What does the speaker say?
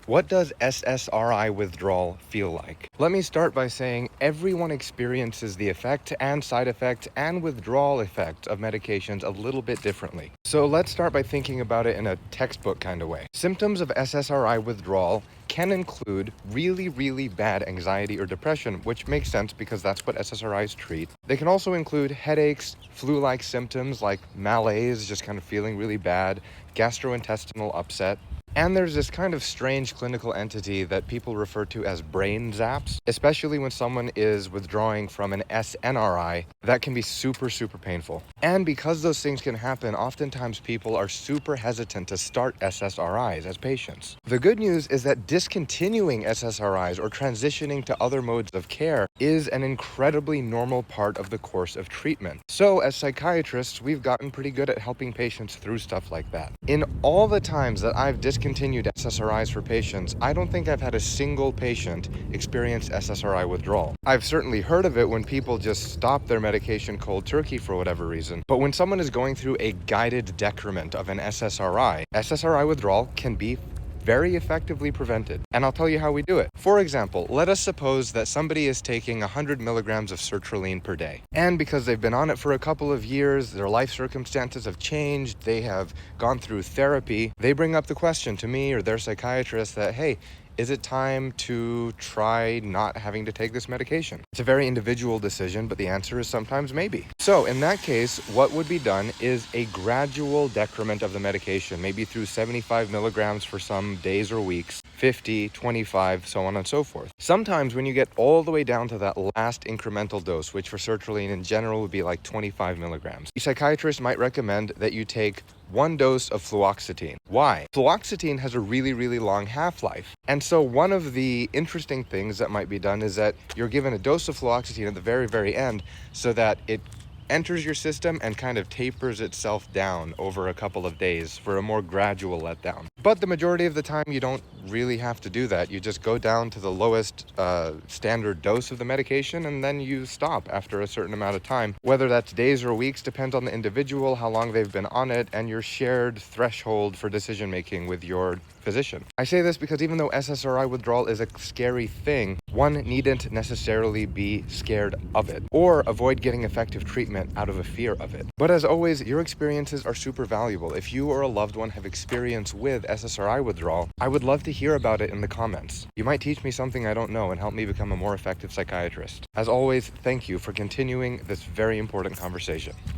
What does SSRI withdrawal feel like? Let me start by saying everyone experiences the effect and side effect and withdrawal effect of medications a little bit differently. So let's start by thinking about it in a textbook kind of way. Symptoms of SSRI withdrawal can include really bad anxiety or depression, which makes sense because that's what SSRIs treat. They can also include headaches, flu-like symptoms like malaise, just kind of feeling really bad, gastrointestinal upset. And there's this kind of strange clinical entity that people refer to as brain zaps, especially when someone is withdrawing from an SNRI. That can be super painful. And because those things can happen, oftentimes people are super hesitant to start SSRIs as patients. The good news is that discontinuing SSRIs or transitioning to other modes of care is an incredibly normal part of the course of treatment. So as psychiatrists, we've gotten pretty good at helping patients through stuff like that. In all the times that I've discontinued SSRIs for patients, I don't think I've had a single patient experience SSRI withdrawal. I've certainly heard of it when people just stop their medication cold turkey for whatever reason, but when someone is going through a guided decrement of an SSRI withdrawal can be very effectively prevented. And I'll tell you how we do it. For example, let us suppose that somebody is taking 100 milligrams of sertraline per day. And because they've been on it for a couple of years, their life circumstances have changed, they have gone through therapy, they bring up the question to me or their psychiatrist that, hey, is it time to try not having to take this medication? It's a very individual decision, but the answer is sometimes maybe. So in that case, what would be done is a gradual decrement of the medication, maybe through 75 milligrams for some days or weeks, 50, 25, so on and so forth. Sometimes when you get all the way down to that last incremental dose, which for sertraline in general would be like 25 milligrams, a psychiatrist might recommend that you take 1 dose of fluoxetine. Why? Fluoxetine has a really long half-life. And so one of the interesting things that might be done is that you're given a dose of fluoxetine at the very end so that it enters your system and kind of tapers itself down over a couple of days for a more gradual letdown. But the majority of the time you don't really have to do that. You just go down to the lowest standard dose of the medication and then you stop after a certain amount of time. Whether that's days or weeks depends on the individual, how long they've been on it, and your shared threshold for decision making with your physician. I say this because even though SSRI withdrawal is a scary thing, one needn't necessarily be scared of it or avoid getting effective treatment out of a fear of it. But as always, your experiences are super valuable. If you or a loved one have experience with SSRI withdrawal, I would love to hear about it in the comments. You might teach me something I don't know and help me become a more effective psychiatrist. As always, thank you for continuing this very important conversation.